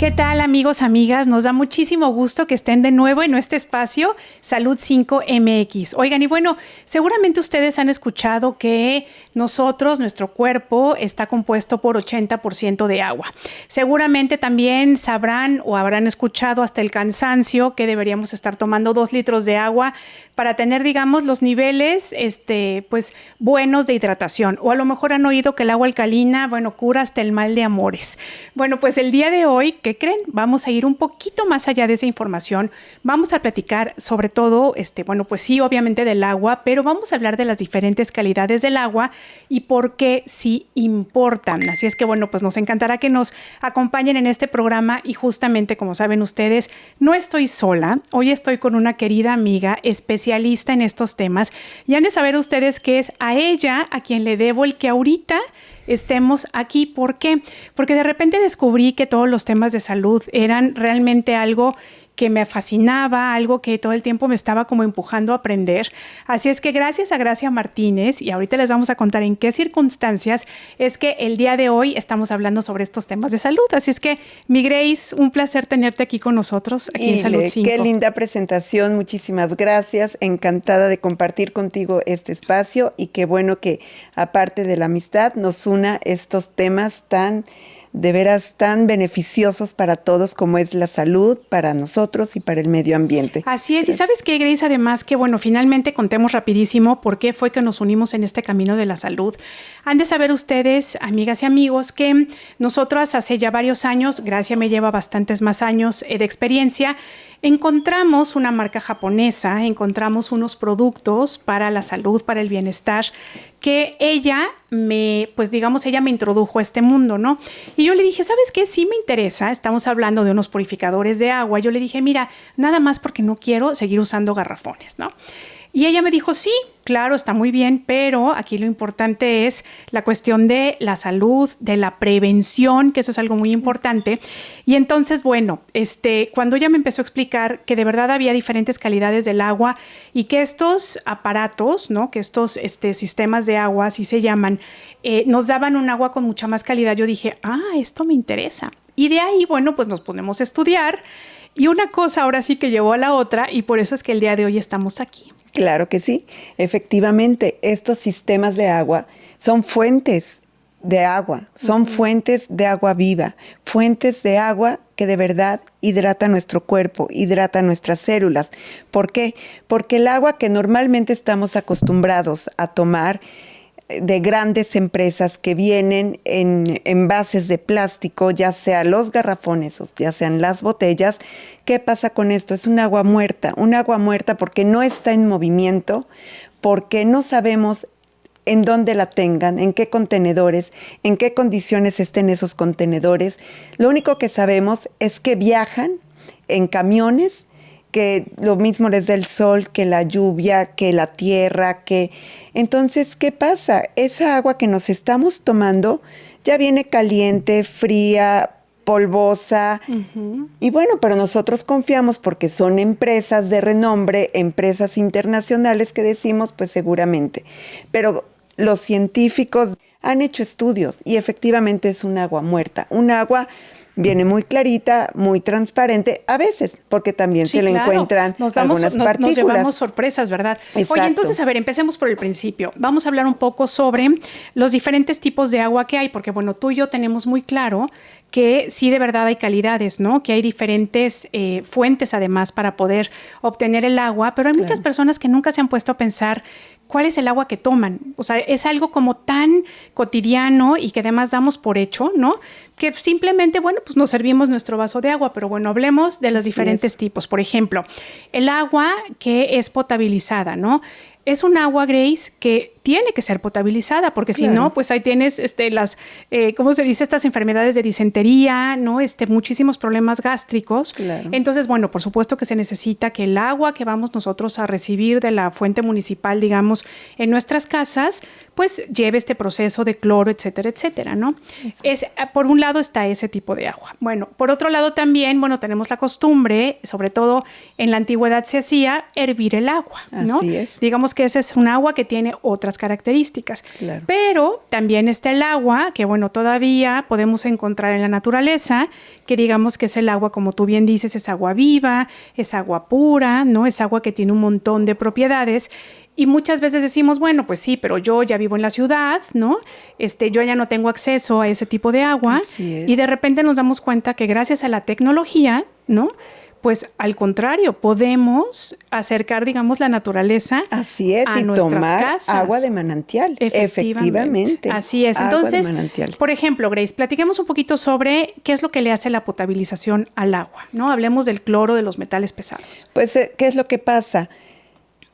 ¿Qué tal, amigos, amigas? Nos da muchísimo gusto que estén de nuevo en nuestro espacio Salud 5 MX. Oigan, y bueno, seguramente ustedes han escuchado que nuestro cuerpo está compuesto por 80% de agua. Seguramente también sabrán o habrán escuchado hasta el cansancio que deberíamos estar tomando 2 litros de agua para tener, digamos, los niveles pues buenos de hidratación. O a lo mejor han oído que el agua alcalina, bueno, cura hasta el mal de amores. Bueno, pues el día de hoy, ¿qué creen? Vamos a ir un poquito más allá de esa información. Vamos a platicar sobre todo, bueno, pues sí, obviamente del agua, pero vamos a hablar de las diferentes calidades del agua y por qué sí importan. Así es que, bueno, pues nos encantará que nos acompañen en este programa y justamente, como saben ustedes, no estoy sola. Hoy estoy con una querida amiga especialista en estos temas y han de saber ustedes que es a ella a quien le debo el que ahorita estemos aquí. ¿Por qué? Porque de repente descubrí que todos los temas de salud eran realmente algo que me fascinaba, algo que todo el tiempo me estaba como empujando a aprender. Así es que gracias a Gracia Martínez, y ahorita les vamos a contar en qué circunstancias es que el día de hoy estamos hablando sobre estos temas de salud. Así es que, mi Grace, un placer tenerte aquí con nosotros, aquí en Salud 5. Qué linda presentación, muchísimas gracias. Encantada de compartir contigo este espacio y qué bueno que, aparte de la amistad, nos una estos temas de veras tan beneficiosos para todos como es la salud, para nosotros y para el medio ambiente. Así es. Gracias. Y ¿sabes qué, Grace? Además que, bueno, finalmente contemos rapidísimo por qué fue que nos unimos en este camino de la salud. Han de saber ustedes, amigas y amigos, que nosotras hace ya varios años, Gracia me lleva bastantes más años de experiencia, encontramos una marca japonesa, encontramos unos productos para la salud, para el bienestar, que ella me introdujo a este mundo, ¿no? Y yo le dije, ¿sabes qué? Sí me interesa. Estamos hablando de unos purificadores de agua. Yo le dije, mira, nada más porque no quiero seguir usando garrafones, ¿no? Y ella me dijo, sí, claro, está muy bien, pero aquí lo importante es la cuestión de la salud, de la prevención, que eso es algo muy importante. Y entonces, bueno, cuando ella me empezó a explicar que de verdad había diferentes calidades del agua y que estos aparatos, ¿no? Que estos sistemas de agua, así se llaman, nos daban un agua con mucha más calidad, yo dije, esto me interesa. Y de ahí, bueno, pues nos ponemos a estudiar. Y una cosa ahora sí que llevó a la otra y por eso es que el día de hoy estamos aquí. Claro que sí. Efectivamente, estos sistemas de agua son fuentes de agua, son fuentes de agua viva, fuentes de agua que de verdad hidrata nuestro cuerpo, hidrata nuestras células. ¿Por qué? Porque el agua que normalmente estamos acostumbrados a tomar de grandes empresas que vienen en envases de plástico, ya sea los garrafones o ya sean las botellas, ¿qué pasa con esto? Es un agua muerta porque no está en movimiento, porque no sabemos en dónde la tengan, en qué contenedores, en qué condiciones estén esos contenedores. Lo único que sabemos es que viajan en camiones, que lo mismo les da el sol, que la lluvia, que la tierra, que... Entonces, ¿qué pasa? Esa agua que nos estamos tomando ya viene caliente, fría, polvosa. Y bueno, pero nosotros confiamos porque son empresas de renombre, empresas internacionales que decimos, pues seguramente. Pero los científicos han hecho estudios y efectivamente es un agua muerta, un agua... Viene muy clarita, muy transparente, a veces, porque también sí, se le encuentran algunas partículas. Nos llevamos sorpresas, ¿verdad? Exacto. Oye, entonces, a ver, empecemos por el principio. Vamos a hablar un poco sobre los diferentes tipos de agua que hay, porque, bueno, tú y yo tenemos muy claro que sí, de verdad hay calidades, ¿no? Que hay diferentes fuentes, además, para poder obtener el agua, pero hay muchas personas que nunca se han puesto a pensar cuál es el agua que toman. O sea, es algo como tan cotidiano y que además damos por hecho, ¿no? Que simplemente, bueno, pues nos servimos nuestro vaso de agua, pero bueno, hablemos de los diferentes tipos. Por ejemplo, el agua que es potabilizada, ¿no? Es un agua, Grace, que tiene que ser potabilizada, porque si no, pues ahí tienes las, ¿cómo se dice? Estas enfermedades de disentería, ¿no? Muchísimos problemas gástricos. Claro. Entonces, bueno, por supuesto que se necesita que el agua que vamos nosotros a recibir de la fuente municipal, digamos, en nuestras casas, pues lleve este proceso de cloro, etcétera, etcétera, ¿no? Por un lado está ese tipo de agua. Bueno, por otro lado también, bueno, tenemos la costumbre, sobre todo en la antigüedad se hacía hervir el agua, ¿no? Así es. Digamos que esa es un agua que tiene otras las características. Claro. Pero también está el agua, que bueno, todavía podemos encontrar en la naturaleza, que digamos que es el agua, como tú bien dices, es agua viva, es agua pura, ¿no? Es agua que tiene un montón de propiedades. Y muchas veces decimos, bueno, pues sí, pero yo ya vivo en la ciudad, ¿no? Yo ya no tengo acceso a ese tipo de agua. Así es. Y de repente nos damos cuenta que gracias a la tecnología, ¿no? Pues al contrario, podemos acercar, digamos, la naturaleza Así es, a y nuestras tomar casas. agua de manantial. Efectivamente. Así es. Agua Entonces, de manantial. por ejemplo, Grace, platiquemos un poquito sobre qué es lo que le hace la potabilización al agua, ¿no? Hablemos del cloro, de los metales pesados. Pues, ¿qué es lo que pasa?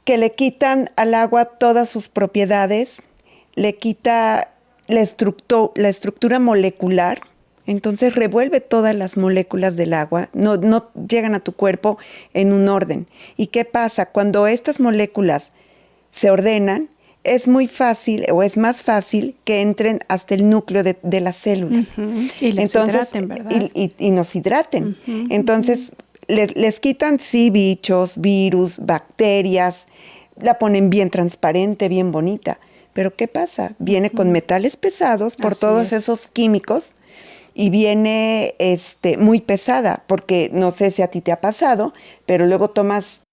Que le quitan al agua todas sus propiedades, le quita la estructura molecular, entonces revuelve todas las moléculas del agua, no llegan a tu cuerpo en un orden. ¿Y qué pasa? Cuando estas moléculas se ordenan, es muy fácil o es más fácil que entren hasta el núcleo de las células. Y les hidraten, ¿verdad? Y nos hidraten. Entonces, les quitan, sí, bichos, virus, bacterias, la ponen bien transparente, bien bonita. Pero ¿qué pasa? Viene con metales pesados por todos esos químicos y viene muy pesada, porque no sé si a ti te ha pasado, pero luego tomas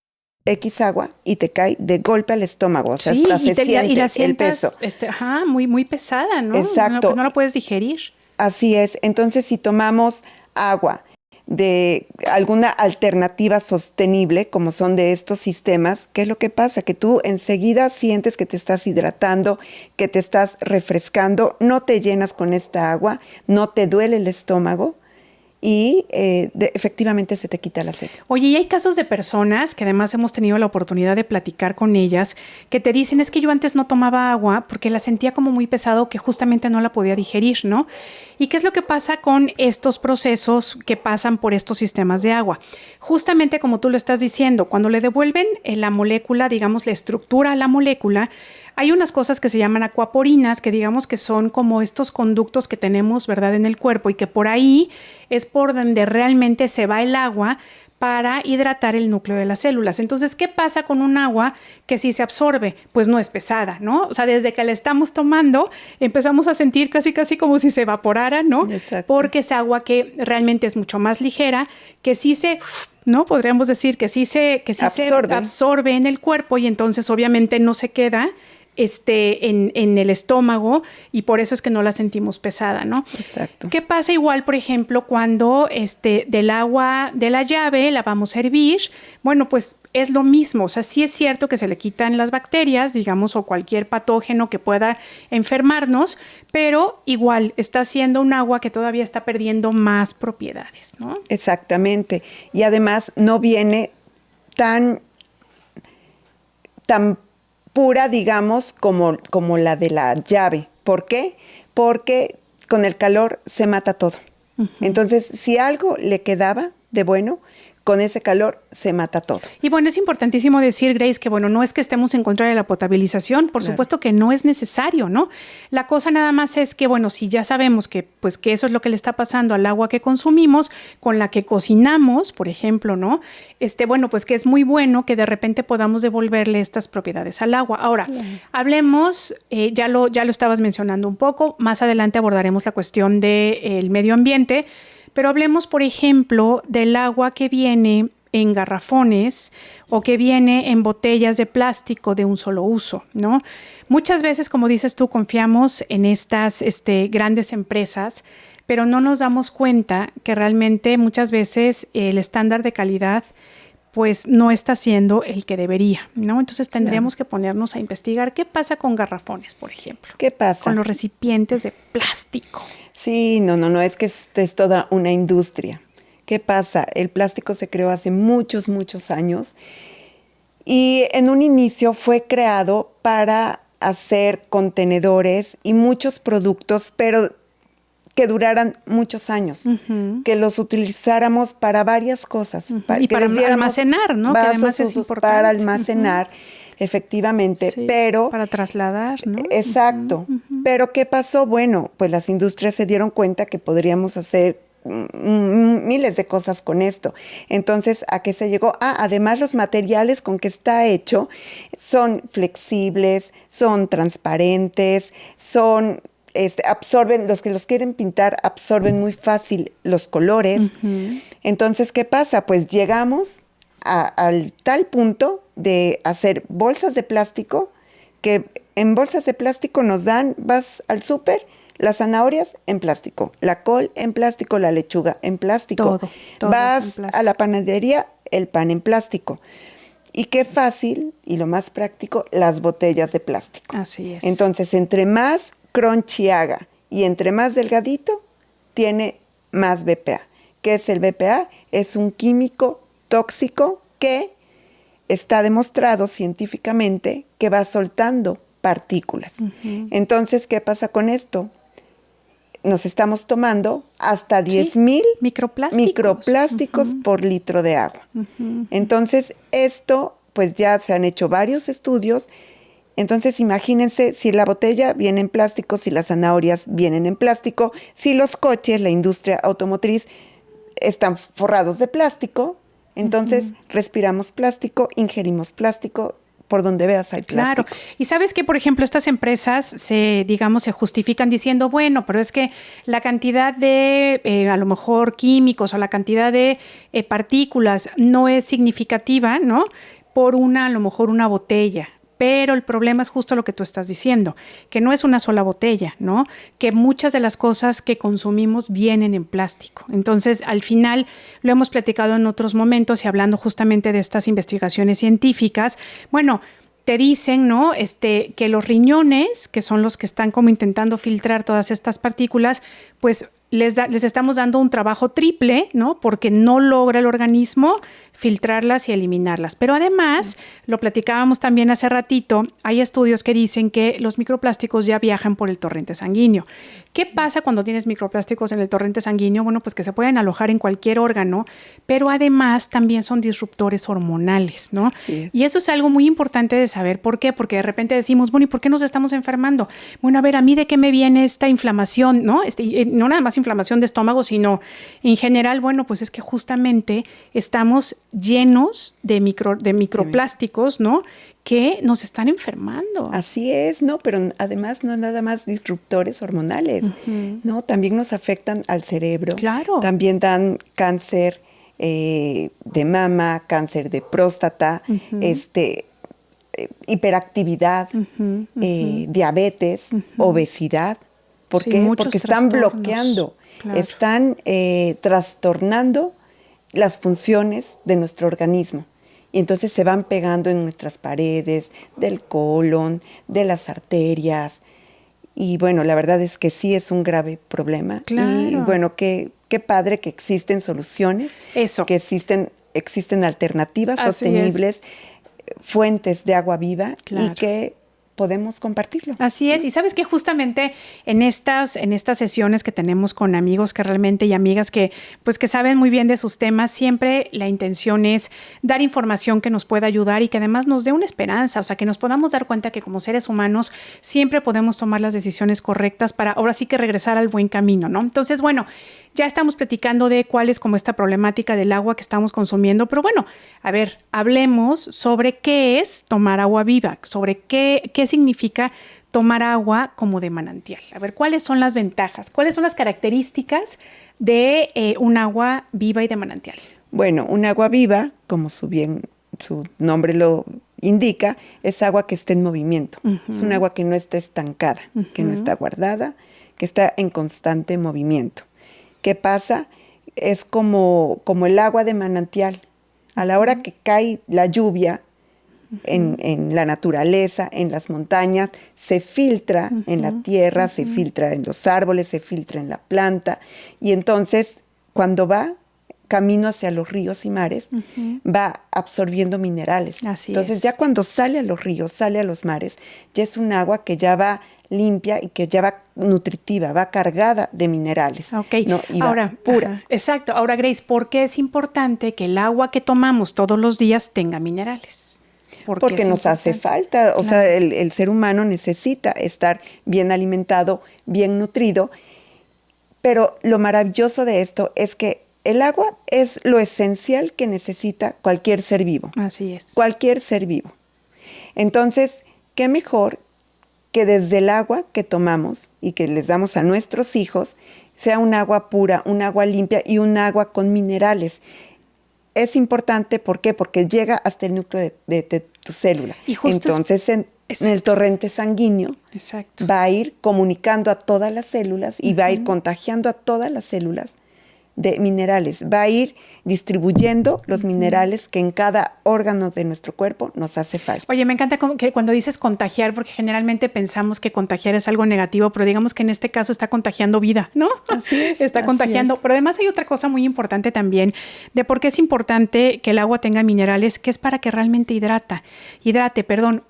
X agua y te cae de golpe al estómago. O sea, sí, hasta se siente la el sientas, peso. muy, muy pesada, ¿no? Exacto. No la puedes digerir. Así es. Entonces, si tomamos agua de alguna alternativa sostenible, como son de estos sistemas, ¿qué es lo que pasa? Que tú enseguida sientes que te estás hidratando, que te estás refrescando, no te llenas con esta agua, no te duele el estómago y efectivamente se te quita la sed. Oye, y hay casos de personas que además hemos tenido la oportunidad de platicar con ellas, que te dicen, es que yo antes no tomaba agua porque la sentía como muy pesado, que justamente no la podía digerir, ¿no? ¿Y qué es lo que pasa con estos procesos que pasan por estos sistemas de agua? Justamente como tú lo estás diciendo, cuando le devuelven la molécula, digamos, la estructura a la molécula, hay unas cosas que se llaman acuaporinas, que digamos que son como estos conductos que tenemos, ¿verdad?, en el cuerpo, y que por ahí es por donde realmente se va el agua para hidratar el núcleo de las células. Entonces, ¿qué pasa con un agua que sí se absorbe? Pues no es pesada, ¿no? O sea, desde que la estamos tomando, empezamos a sentir casi como si se evaporara, ¿no? Exacto. Porque es agua que realmente es mucho más ligera, que sí se... ¿no? Podríamos decir que sí se absorbe en el cuerpo y entonces obviamente no se queda en el estómago y por eso es que no la sentimos pesada, ¿no? Exacto. ¿Qué pasa igual, por ejemplo, cuando del agua de la llave la vamos a hervir? Bueno, pues es lo mismo, o sea, sí es cierto que se le quitan las bacterias, digamos, o cualquier patógeno que pueda enfermarnos, pero igual está siendo un agua que todavía está perdiendo más propiedades, ¿no? Exactamente. Y además no viene tan pura, digamos, como la de la llave. ¿Por qué? Porque con el calor se mata todo. Uh-huh. Entonces, si algo le quedaba de bueno, con ese calor se mata todo. Y bueno, es importantísimo decir, Grace, que bueno, no es que estemos en contra de la potabilización, por supuesto que no es necesario, ¿no? La cosa nada más es que, bueno, si ya sabemos que, pues, que eso es lo que le está pasando al agua que consumimos, con la que cocinamos, por ejemplo, ¿no? Bueno, pues que es muy bueno que de repente podamos devolverle estas propiedades al agua. Ahora, hablemos, ya lo estabas mencionando un poco, más adelante abordaremos la cuestión del medio ambiente, pero hablemos, por ejemplo, del agua que viene en garrafones o que viene en botellas de plástico de un solo uso, ¿no? Muchas veces, como dices tú, confiamos en estas grandes empresas, pero no nos damos cuenta que realmente muchas veces el estándar de calidad pues no está siendo el que debería, ¿no? Entonces tendríamos que ponernos a investigar qué pasa con garrafones, por ejemplo. ¿Qué pasa? Con los recipientes de plástico. Sí, no, es que es toda una industria. ¿Qué pasa? El plástico se creó hace muchos años y en un inicio fue creado para hacer contenedores y muchos productos, pero que duraran muchos años, que los utilizáramos para varias cosas. Y para almacenar, ¿no? Que además es importante. Para almacenar, efectivamente, sí, pero... para trasladar, ¿no? Exacto. Pero ¿qué pasó? Bueno, pues las industrias se dieron cuenta que podríamos hacer miles de cosas con esto. Entonces, ¿a qué se llegó? Además, los materiales con que está hecho son flexibles, son transparentes, son... absorben, los que los quieren pintar absorben muy fácil los colores. Entonces, ¿qué pasa? Pues llegamos al tal punto de hacer bolsas de plástico, que en bolsas de plástico nos dan, vas al súper, las zanahorias en plástico, la col en plástico, la lechuga en plástico. Todo vas en plástico. a la panadería, el pan en plástico. Y qué fácil, y lo más práctico, las botellas de plástico. Así es. Entonces, entre más crunchy haga y entre más delgadito, tiene más BPA. ¿Qué es el BPA? Es un químico tóxico que está demostrado científicamente que va soltando partículas. Entonces, ¿qué pasa con esto? Nos estamos tomando hasta 10,000 microplásticos por litro de agua. Entonces, esto, pues ya se han hecho varios estudios. Entonces, imagínense si la botella viene en plástico, si las zanahorias vienen en plástico, si los coches, la industria automotriz, están forrados de plástico. Entonces, respiramos plástico, ingerimos plástico, por donde veas hay plástico. Claro. Y sabes que, por ejemplo, estas empresas se justifican diciendo, bueno, pero es que la cantidad de, a lo mejor, químicos o la cantidad de partículas no es significativa, ¿no? Por a lo mejor una botella. Pero el problema es justo lo que tú estás diciendo, que no es una sola botella, ¿no? Que muchas de las cosas que consumimos vienen en plástico. Entonces, al final, lo hemos platicado en otros momentos y hablando justamente de estas investigaciones científicas, bueno, te dicen, ¿no? Que los riñones, que son los que están como intentando filtrar todas estas partículas, pues les estamos dando un trabajo triple, ¿no? Porque no logra el organismo filtrarlas y eliminarlas. Pero además, lo platicábamos también hace ratito, hay estudios que dicen que los microplásticos ya viajan por el torrente sanguíneo. ¿Qué pasa cuando tienes microplásticos en el torrente sanguíneo? Bueno, pues que se pueden alojar en cualquier órgano, pero además también son disruptores hormonales, ¿no? Sí. Y eso es algo muy importante de saber. ¿Por qué? Porque de repente decimos, bueno, ¿y por qué nos estamos enfermando? Bueno, a ver, ¿a mí de qué me viene esta inflamación, no? No nada más inflamación de estómago, sino en general, bueno, pues es que justamente estamos llenos de microplásticos, ¿no? Que nos están enfermando. Así es, ¿no? Pero además no nada más disruptores hormonales, ¿no? También nos afectan al cerebro. Claro. También dan cáncer de mama, cáncer de próstata, hiperactividad, diabetes, obesidad. ¿Por qué? Porque están bloqueando, claro. Están trastornando las funciones de nuestro organismo. Y entonces se van pegando en nuestras paredes, del colon, de las arterias. Y bueno, la verdad es que sí es un grave problema. Claro. Y bueno, qué padre que existen soluciones. Eso. Que existen alternativas sostenibles, fuentes de agua viva, claro. Y que podemos compartirlo. Así es. Y sabes que justamente en estas sesiones que tenemos con amigos que realmente y amigas que saben muy bien de sus temas, siempre la intención es dar información que nos pueda ayudar y que además nos dé una esperanza, o sea, que nos podamos dar cuenta que como seres humanos siempre podemos tomar las decisiones correctas para ahora sí que regresar al buen camino, ¿no? Entonces, bueno, ya estamos platicando de cuál es como esta problemática del agua que estamos consumiendo, pero bueno, a ver, hablemos sobre qué es tomar agua viva, sobre qué significa tomar agua como de manantial. A ver, ¿cuáles son las ventajas? ¿Cuáles son las características de un agua viva y de manantial? Bueno, un agua viva, como su nombre lo indica, es agua que está en movimiento. Es un agua que no está estancada, que no está guardada, que está en constante movimiento. ¿Qué pasa? Es como el agua de manantial. A la hora que cae la lluvia, en la naturaleza, en las montañas, se filtra en la tierra, se filtra en los árboles, se filtra en la planta, y entonces cuando va camino hacia los ríos y mares, va absorbiendo minerales. Entonces ya cuando sale a los ríos, sale a los mares, ya es un agua que ya va limpia y que ya va nutritiva, va cargada de minerales. Ok, ¿no? Y ahora, va pura. Exacto. Ahora, Grace, ¿por qué es importante que el agua que tomamos todos los días tenga minerales? Porque nos hace falta, o sea, el ser humano necesita estar bien alimentado, bien nutrido, Pero lo maravilloso de esto es que el agua es lo esencial que necesita cualquier ser vivo. Así es. Cualquier ser vivo. Entonces, qué mejor que desde el agua que tomamos y que les damos a nuestros hijos sea un agua pura, un agua limpia y un agua con minerales. Es importante, ¿por qué? Porque llega hasta el núcleo de tu célula. Y justo entonces, en el torrente sanguíneo va a ir comunicando a todas las células y va a ir contagiando a todas las células de minerales. Va a ir distribuyendo los minerales que en cada órgano de nuestro cuerpo nos hace falta. Oye, me encanta que cuando dices contagiar, porque generalmente pensamos que contagiar es algo negativo, pero digamos que en este caso está contagiando vida, ¿no? Así es. Está contagiando. Pero además hay otra cosa muy importante también de por qué es importante que el agua tenga minerales, que es para que realmente hidrate.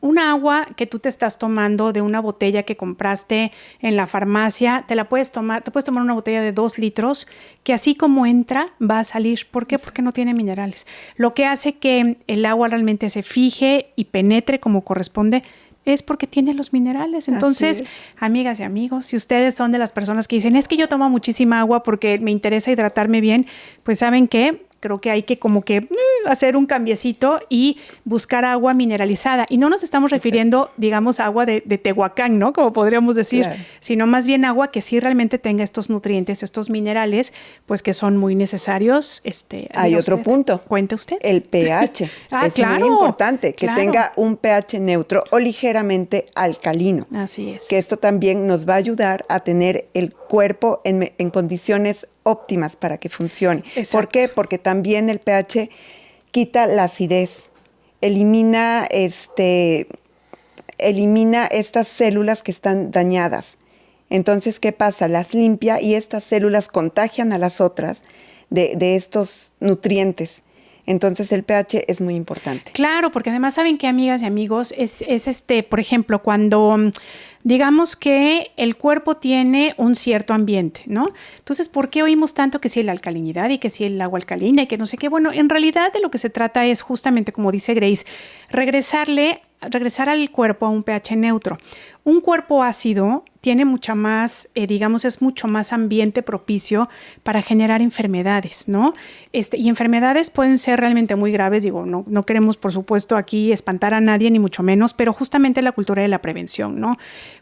Un agua que tú te estás tomando de una botella que compraste en la farmacia, te puedes tomar una botella de 2 litros, que así como entra, va a salir. ¿Por qué? Porque no tiene minerales. Lo que hace que el agua realmente se fije y penetre como corresponde es porque tiene los minerales. Entonces, amigas y amigos, si ustedes son de las personas que dicen, es que yo tomo muchísima agua porque me interesa hidratarme bien, pues ¿saben qué? Creo que hay que como que hacer un cambiecito y buscar agua mineralizada. Y no nos estamos refiriendo, digamos, a agua de Tehuacán, ¿no? Como podríamos decir, sino más bien agua que sí realmente tenga estos nutrientes, estos minerales, pues que son muy necesarios. Hay otro punto. Cuente usted. El pH. Es muy importante que tenga un pH neutro o ligeramente alcalino. Así es. Que esto también nos va a ayudar a tener el cuerpo en condiciones óptimas para que funcione. Exacto. ¿Por qué? Porque también el pH quita la acidez, elimina estas células que están dañadas. Entonces, ¿qué pasa? Las limpia y estas células contagian a las otras de estos nutrientes. Entonces el pH es muy importante. Claro, porque además saben que, amigas y amigos, es por ejemplo, cuando digamos que el cuerpo tiene un cierto ambiente, ¿no? Entonces, ¿por qué oímos tanto que si la alcalinidad y que si el agua alcalina y que no sé qué? Bueno, en realidad de lo que se trata es justamente, como dice Grace, regresar al cuerpo a un pH neutro. Un cuerpo ácido tiene mucha más, es mucho más ambiente propicio para generar enfermedades, ¿no? Y enfermedades pueden ser realmente muy graves, no queremos, por supuesto, aquí espantar a nadie, ni mucho menos, pero justamente la cultura de la prevención, ¿no?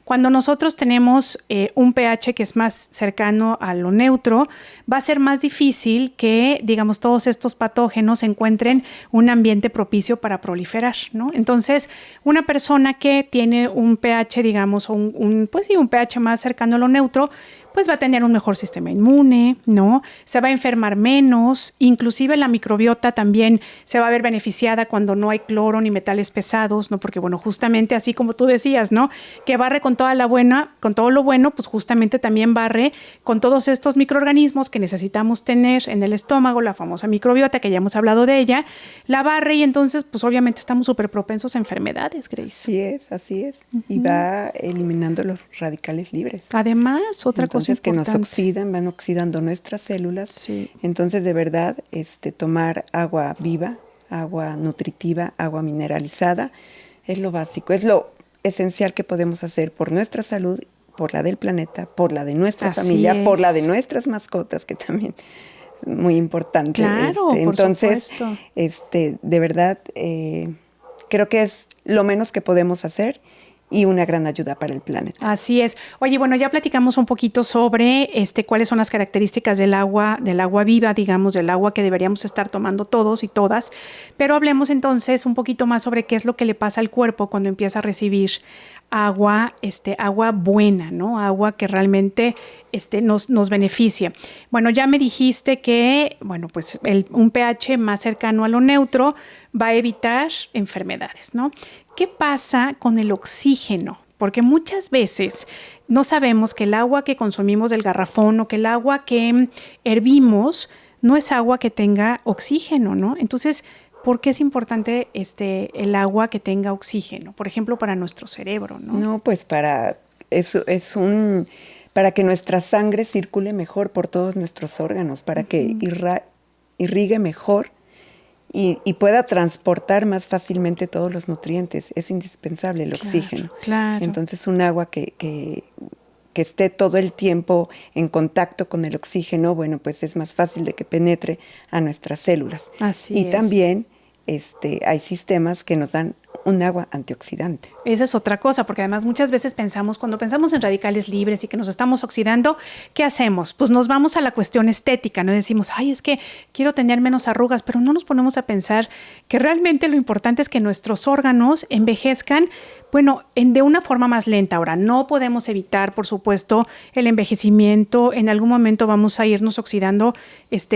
Cuando nosotros tenemos un pH que es más cercano a lo neutro, va a ser más difícil que, todos estos patógenos encuentren un ambiente propicio para proliferar, ¿no? Entonces, una persona que tiene un pH, un pH más cercano a lo neutro, pues va a tener un mejor sistema inmune, ¿no? Se va a enfermar menos, inclusive la microbiota también se va a ver beneficiada cuando no hay cloro ni metales pesados, ¿no? Porque, justamente así como tú decías, ¿no? Que barre con todo lo bueno, pues justamente también barre con todos estos microorganismos que necesitamos tener en el estómago, la famosa microbiota, que ya hemos hablado de ella, la barre y entonces, pues obviamente estamos súper propensos a enfermedades, Grace. Así es. Y va eliminando los radicales libres. Además, otra cosa que nos oxidan, van oxidando nuestras células. Sí. Entonces, de verdad, tomar agua viva, agua nutritiva, agua mineralizada, es lo básico, es lo esencial que podemos hacer por nuestra salud, por la del planeta, por la de nuestra familia, por la de nuestras mascotas, que también es muy importante. Claro, entonces, por supuesto. De verdad, creo que es lo menos que podemos hacer y una gran ayuda para el planeta. Así es. Oye, ya platicamos un poquito sobre cuáles son las características del agua viva, del agua que deberíamos estar tomando todos y todas, pero hablemos entonces un poquito más sobre qué es lo que le pasa al cuerpo cuando empieza a recibir agua buena, ¿no? Agua que realmente nos beneficia. Bueno, ya me dijiste que, pues un pH más cercano a lo neutro va a evitar enfermedades, ¿no? ¿Qué pasa con el oxígeno? Porque muchas veces no sabemos que el agua que consumimos del garrafón o que el agua que hervimos no es agua que tenga oxígeno, ¿no? Entonces, ¿por qué es importante el agua que tenga oxígeno? Por ejemplo, para nuestro cerebro, ¿no? No, pues para que nuestra sangre circule mejor por todos nuestros órganos, para que irrigue mejor y pueda transportar más fácilmente todos los nutrientes. Es indispensable el oxígeno. Claro. Entonces, un agua que que esté todo el tiempo en contacto con el oxígeno, bueno, pues es más fácil de que penetre a nuestras células. Así y es. También hay sistemas que nos dan un agua antioxidante. Esa es otra cosa, porque además muchas veces cuando pensamos en radicales libres y que nos estamos oxidando, ¿qué hacemos? Pues nos vamos a la cuestión estética, ¿no? Decimos, ay, es que quiero tener menos arrugas, pero no nos ponemos a pensar que realmente lo importante es que nuestros órganos envejezcan, bueno, de una forma más lenta. Ahora, no podemos evitar, por supuesto, el envejecimiento. En algún momento vamos a irnos oxidando,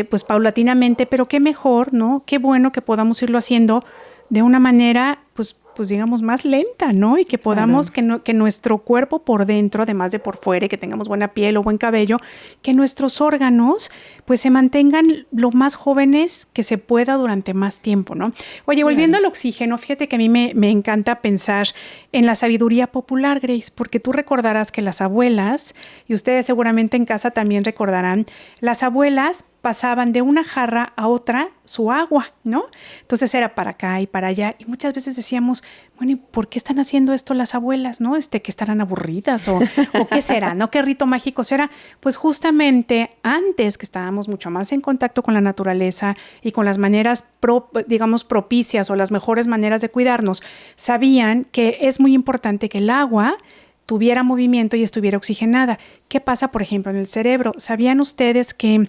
pues paulatinamente, pero qué mejor, ¿no? Qué bueno que podamos irlo haciendo de una manera, pues digamos, más lenta, ¿no? Y que podamos, claro, que nuestro cuerpo por dentro, además de por fuera, y que tengamos buena piel o buen cabello, que nuestros órganos, pues, se mantengan lo más jóvenes que se pueda durante más tiempo, ¿no? Oye, volviendo al oxígeno, fíjate que a mí me encanta pensar en la sabiduría popular, Grace, porque tú recordarás que las abuelas, y ustedes seguramente en casa también recordarán, las abuelas pasaban de una jarra a otra su agua, ¿no? Entonces era para acá y para allá. Y muchas veces decíamos, bueno, ¿y por qué están haciendo esto las abuelas, no? Que estarán aburridas o qué será, ¿no? ¿Qué rito mágico será? Pues justamente antes, que estábamos mucho más en contacto con la naturaleza y con las maneras, digamos, propicias o las mejores maneras de cuidarnos, sabían que es muy importante que el agua tuviera movimiento y estuviera oxigenada. ¿Qué pasa, por ejemplo, en el cerebro? ¿Sabían ustedes que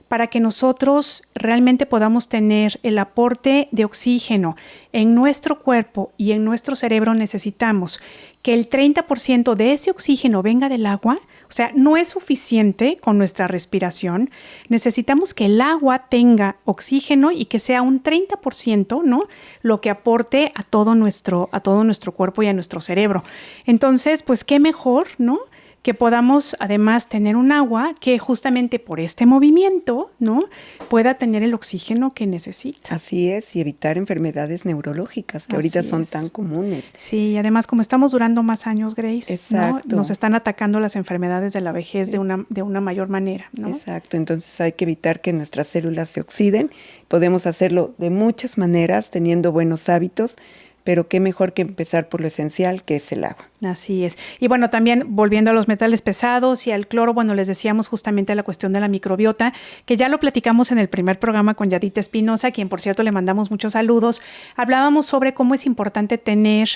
para que nosotros realmente podamos tener el aporte de oxígeno en nuestro cuerpo y en nuestro cerebro, necesitamos que el 30% de ese oxígeno venga del agua? O sea, no es suficiente con nuestra respiración. Necesitamos que el agua tenga oxígeno y que sea un 30%, ¿no? Lo que aporte a todo nuestro cuerpo y a nuestro cerebro. Entonces, pues qué mejor, ¿no? Que podamos además tener un agua que justamente por este movimiento, ¿no? Pueda tener el oxígeno que necesita. Así es, y evitar enfermedades neurológicas que ahorita son tan comunes. Sí, y además como estamos durando más años, Grace, exacto, ¿no? Nos están atacando las enfermedades de la vejez de una mayor manera, ¿no? Exacto, entonces hay que evitar que nuestras células se oxiden. Podemos hacerlo de muchas maneras, teniendo buenos hábitos, pero qué mejor que empezar por lo esencial, que es el agua. Así es. Y bueno, también volviendo a los metales pesados y al cloro, bueno, les decíamos justamente la cuestión de la microbiota, que ya lo platicamos en el primer programa con Yadita Espinosa, quien por cierto le mandamos muchos saludos. Hablábamos sobre cómo es importante tener,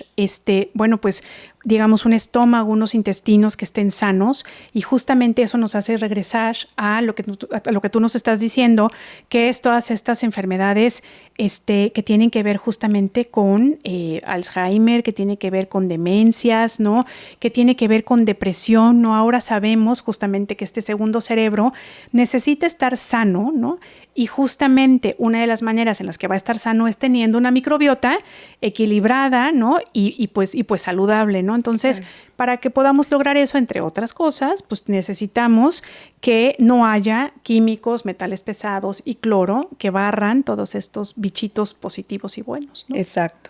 bueno, pues digamos un estómago, unos intestinos que estén sanos, y justamente eso nos hace regresar a lo que tú nos estás diciendo, que es todas estas enfermedades que tienen que ver justamente con Alzheimer, que tiene que ver con demencias, ¿no? Que tiene que ver con depresión, ¿no? Ahora sabemos justamente que este segundo cerebro necesita estar sano, ¿no? Y justamente una de las maneras en las que va a estar sano es teniendo una microbiota equilibrada, ¿no? Y pues saludable, ¿no? Entonces, para que podamos lograr eso, entre otras cosas, pues necesitamos que no haya químicos, metales pesados y cloro que barran todos estos bichitos positivos y buenos, ¿no? Exacto.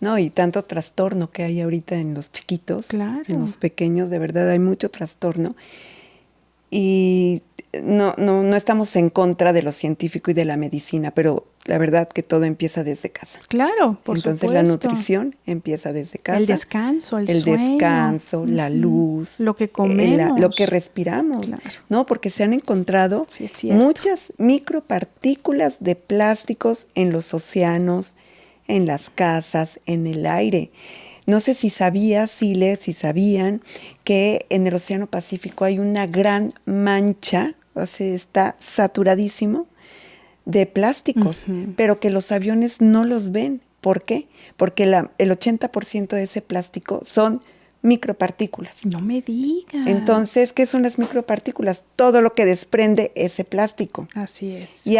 No, y tanto trastorno que hay ahorita en los chiquitos, claro, en los pequeños, de verdad hay mucho trastorno. Y no estamos en contra de lo científico y de la medicina, pero la verdad que todo empieza desde casa. Claro, por Entonces supuesto. La nutrición empieza desde casa. El descanso, el sueño. El descanso, la luz. Lo que comemos. Lo que respiramos, claro. ¿No? Porque se han encontrado muchas micropartículas de plásticos en los océanos, en las casas, en el aire. No sé si sabías, Sile, si sabían que en el Océano Pacífico hay una gran mancha, o sea, está saturadísimo de plásticos, pero que los aviones no los ven. ¿Por qué? Porque el 80% de ese plástico son micropartículas. No me digas. Entonces, ¿qué son las micropartículas? Todo lo que desprende ese plástico. Así es. Y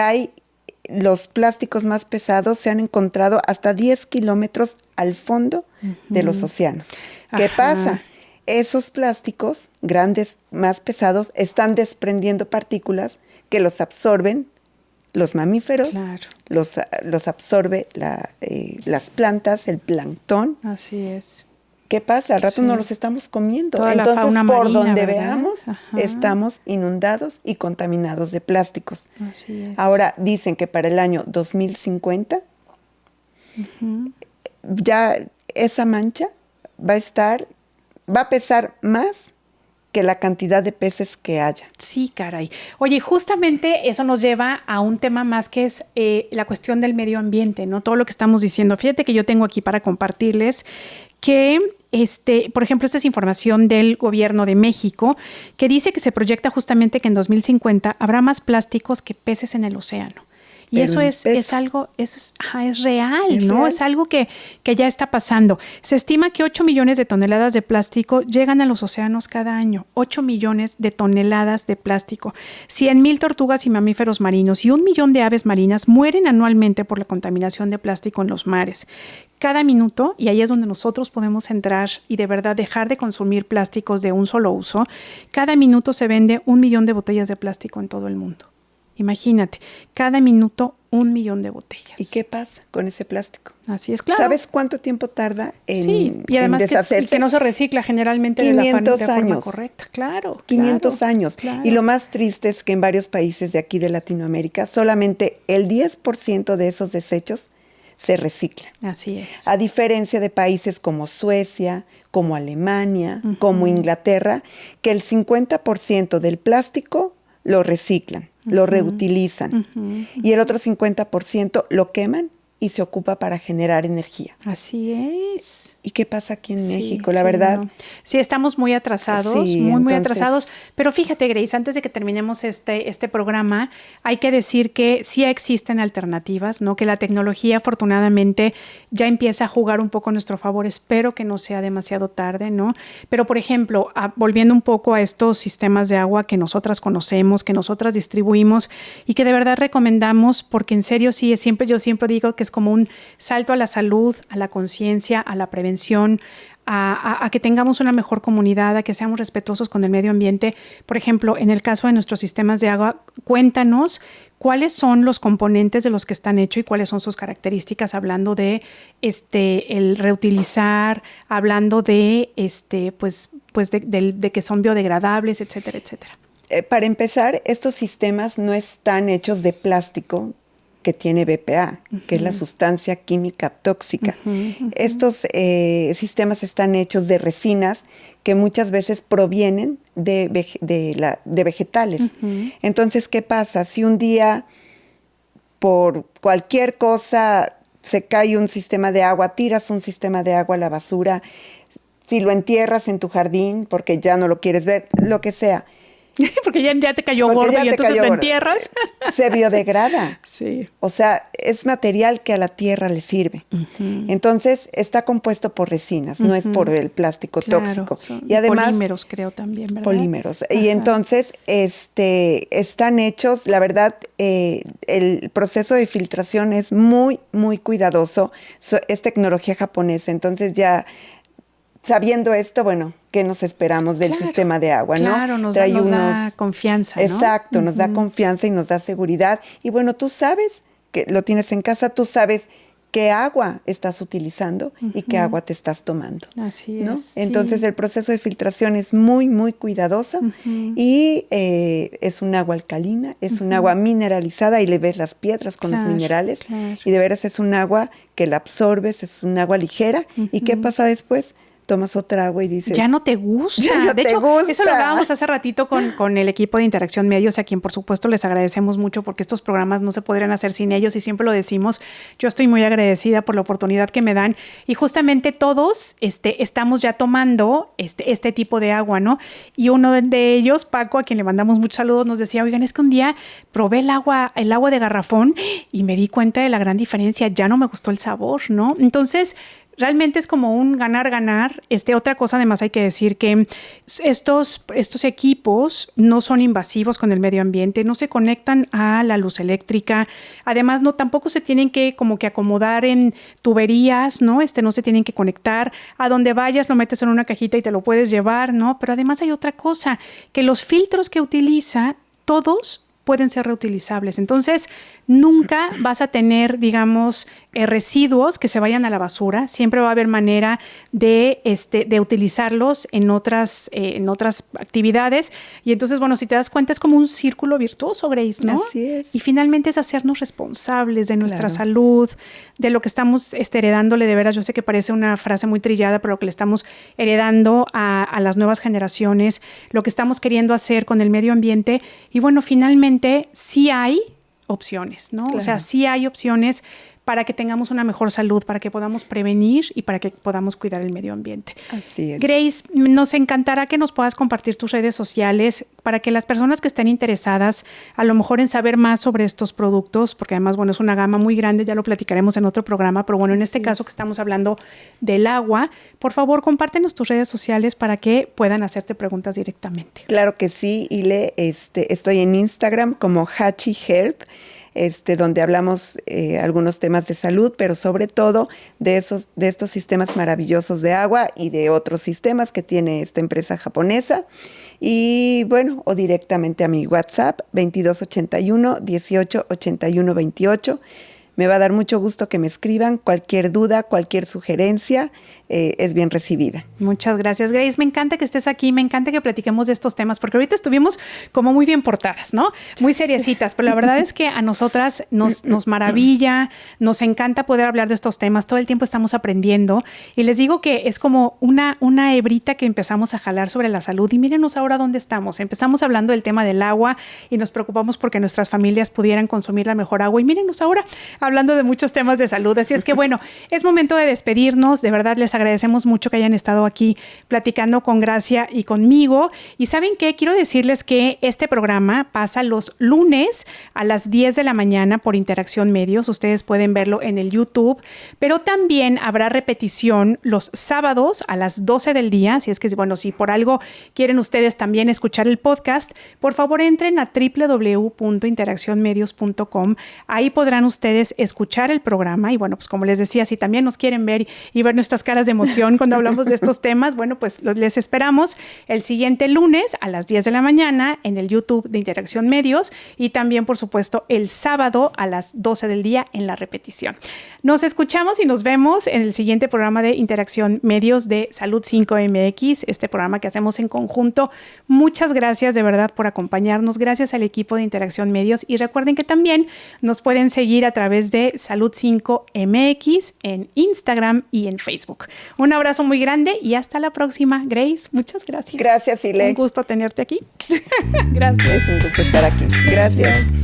los plásticos más pesados se han encontrado hasta 10 kilómetros al fondo de los océanos. ¿Qué pasa? Esos plásticos grandes, más pesados, están desprendiendo partículas que los absorben los mamíferos, claro. los absorbe las plantas, el plancton. Así es. ¿Qué pasa? Al rato no los estamos comiendo. Toda entonces, la fauna por marina, donde ¿verdad? veamos, estamos inundados y contaminados de plásticos. Así es. Ahora dicen que para el año 2050 ya esa mancha va a pesar más que la cantidad de peces que haya. Sí, caray. Oye, justamente eso nos lleva a un tema más que es la cuestión del medio ambiente, ¿no? Todo lo que estamos diciendo. Fíjate que yo tengo aquí para compartirles que, por ejemplo, esta es información del gobierno de México, que dice que se proyecta justamente que en 2050 habrá más plásticos que peces en el océano. Y Pero eso es algo, es real, ¿no? Es algo que ya está pasando. Se estima que 8 millones de toneladas de plástico llegan a los océanos cada año. 8 millones de toneladas de plástico. 100,000 tortugas y mamíferos marinos y 1 millón de aves marinas mueren anualmente por la contaminación de plástico en los mares. Cada minuto, y ahí es donde nosotros podemos entrar y de verdad dejar de consumir plásticos de un solo uso, cada minuto se vende 1 millón de botellas de plástico en todo el mundo. Imagínate, cada minuto 1 millón de botellas. ¿Y qué pasa con ese plástico? Así es, claro. ¿Sabes cuánto tiempo tarda en y además deshacerse? que no se recicla generalmente 500 de la años. forma correcta. Claro. 500 años. Claro. Y lo más triste es que en varios países de aquí de Latinoamérica solamente el 10% de esos desechos se reciclan. Así es. A diferencia de países como Suecia, como Alemania, como Inglaterra, que el 50% del plástico lo reciclan, lo reutilizan, y el otro 50% lo queman y se ocupa para generar energía. Así es. ¿Y qué pasa aquí en México? La verdad. No. Sí, estamos muy atrasados, Sí, muy entonces, atrasados. Pero fíjate, Grace, antes de que terminemos este programa, hay que decir que sí existen alternativas, ¿no? Que la tecnología, afortunadamente, ya empieza a jugar un poco a nuestro favor. Espero que no sea demasiado tarde, ¿no? Pero, por ejemplo, volviendo un poco a estos sistemas de agua que nosotras conocemos, que nosotras distribuimos y que de verdad recomendamos, porque en serio sí, yo siempre digo que es como un salto a la salud, a la conciencia, a la prevención, a que tengamos una mejor comunidad, a que seamos respetuosos con el medio ambiente. Por ejemplo, en el caso de nuestros sistemas de agua, cuéntanos cuáles son los componentes de los que están hechos y cuáles son sus características, hablando de el reutilizar, hablando de de que son biodegradables, etcétera, etcétera. Para empezar, estos sistemas no están hechos de plástico que tiene BPA, que es la sustancia química tóxica. Estos sistemas están hechos de resinas que muchas veces provienen de vegetales. Entonces, ¿qué pasa? Si un día, por cualquier cosa, se cae un sistema de agua, tiras un sistema de agua a la basura, si lo entierras en tu jardín porque ya no lo quieres ver, lo que sea, porque ya te cayó gordo y entonces lo entierras. Se biodegrada. Sí. O sea, es material que a la tierra le sirve. Entonces, está compuesto por resinas, no es por el plástico tóxico. Y además, polímeros, creo también, ¿verdad? Polímeros. Y entonces, están hechos, la verdad, el proceso de filtración es muy, muy cuidadoso. Es tecnología japonesa, entonces ya sabiendo esto, bueno, ¿qué nos esperamos del sistema de agua, no? Claro, nos da confianza, ¿no? Exacto, nos da confianza y nos da seguridad. Y bueno, tú sabes que lo tienes en casa, tú sabes qué agua estás utilizando y qué agua te estás tomando. Así ¿no? es. Entonces, el proceso de filtración es muy, muy cuidadoso y es un agua alcalina, es un agua mineralizada y le ves las piedras con los minerales. Y de veras es un agua que la absorbes, es un agua ligera. ¿Y qué pasa después? Tomas otra agua y dices... Ya no te gusta. Ya no de te hecho, gusta. Eso lo hablábamos hace ratito con el equipo de Interacción Medios, a quien por supuesto les agradecemos mucho porque estos programas no se podrían hacer sin ellos y siempre lo decimos. Yo estoy muy agradecida por la oportunidad que me dan y justamente todos estamos ya tomando este tipo de agua, ¿no? Y uno de ellos, Paco, a quien le mandamos muchos saludos, nos decía, oigan, es que un día probé el agua de garrafón y me di cuenta de la gran diferencia. Ya no me gustó el sabor, ¿no? Entonces... realmente es como un ganar-ganar. Otra cosa, además, hay que decir que estos equipos no son invasivos con el medio ambiente, no se conectan a la luz eléctrica. Además, tampoco se tienen que como que acomodar en tuberías, ¿no? No se tienen que conectar. A donde vayas lo metes en una cajita y te lo puedes llevar, ¿no? Pero además hay otra cosa, que los filtros que utiliza, todos pueden ser reutilizables. Entonces, nunca vas a tener, digamos, residuos que se vayan a la basura. Siempre va a haber manera de utilizarlos en otras actividades. Y entonces, bueno, si te das cuenta, es como un círculo virtuoso, Grace, ¿no? Así es. Y finalmente es hacernos responsables de nuestra Claro. salud, de lo que estamos heredándole. De veras, yo sé que parece una frase muy trillada, pero lo que le estamos heredando a las nuevas generaciones, lo que estamos queriendo hacer con el medio ambiente. Y bueno, finalmente sí hay opciones, ¿no? Claro. O sea, sí hay opciones para que tengamos una mejor salud, para que podamos prevenir y para que podamos cuidar el medio ambiente. Así es. Grace, nos encantará que nos puedas compartir tus redes sociales para que las personas que estén interesadas a lo mejor en saber más sobre estos productos, porque además, bueno, es una gama muy grande, ya lo platicaremos en otro programa, pero bueno, en este caso que estamos hablando del agua, por favor, compártenos tus redes sociales para que puedan hacerte preguntas directamente. Claro que sí, Ile. Estoy en Instagram como Hachi Help, donde hablamos algunos temas de salud, pero sobre todo de estos sistemas maravillosos de agua y de otros sistemas que tiene esta empresa japonesa. Y bueno, o directamente a mi WhatsApp 2281 18 81 28. Me va a dar mucho gusto que me escriban. Cualquier duda, cualquier sugerencia es bien recibida. Muchas gracias, Grace. Me encanta que estés aquí, me encanta que platiquemos de estos temas, porque ahorita estuvimos como muy bien portadas, ¿no? Muy seriecitas, pero la verdad es que a nosotras nos maravilla, nos encanta poder hablar de estos temas. Todo el tiempo estamos aprendiendo y les digo que es como una hebrita que empezamos a jalar sobre la salud y mírenos ahora dónde estamos. Empezamos hablando del tema del agua y nos preocupamos porque nuestras familias pudieran consumir la mejor agua y mírenos ahora hablando de muchos temas de salud. Así es que bueno, es momento de despedirnos. De verdad les agradecemos mucho que hayan estado aquí platicando con Gracia y conmigo. Y ¿saben qué? Quiero decirles que este programa pasa los lunes a las 10 de la mañana por Interacción Medios. Ustedes pueden verlo en el YouTube, pero también habrá repetición los sábados a las 12 del día. Así es que, bueno, si por algo quieren ustedes también escuchar el podcast, por favor entren a www.interaccionmedios.com. Ahí podrán ustedes escuchar el programa. Y bueno, pues como les decía, si también nos quieren ver y ver nuestras caras de emoción cuando hablamos de estos temas, bueno, pues les esperamos el siguiente lunes a las 10 de la mañana en el YouTube de Interacción Medios y también, por supuesto, el sábado a las 12 del día en la repetición. Nos escuchamos y nos vemos en el siguiente programa de Interacción Medios de Salud 5 MX, este programa que hacemos en conjunto. Muchas gracias de verdad por acompañarnos. Gracias al equipo de Interacción Medios y recuerden que también nos pueden seguir a través de Salud 5 MX en Instagram y en Facebook. Un abrazo muy grande y hasta la próxima. Grace, muchas gracias. Gracias, Ile. Un gusto tenerte aquí. Gracias. Es un gusto estar aquí. Gracias.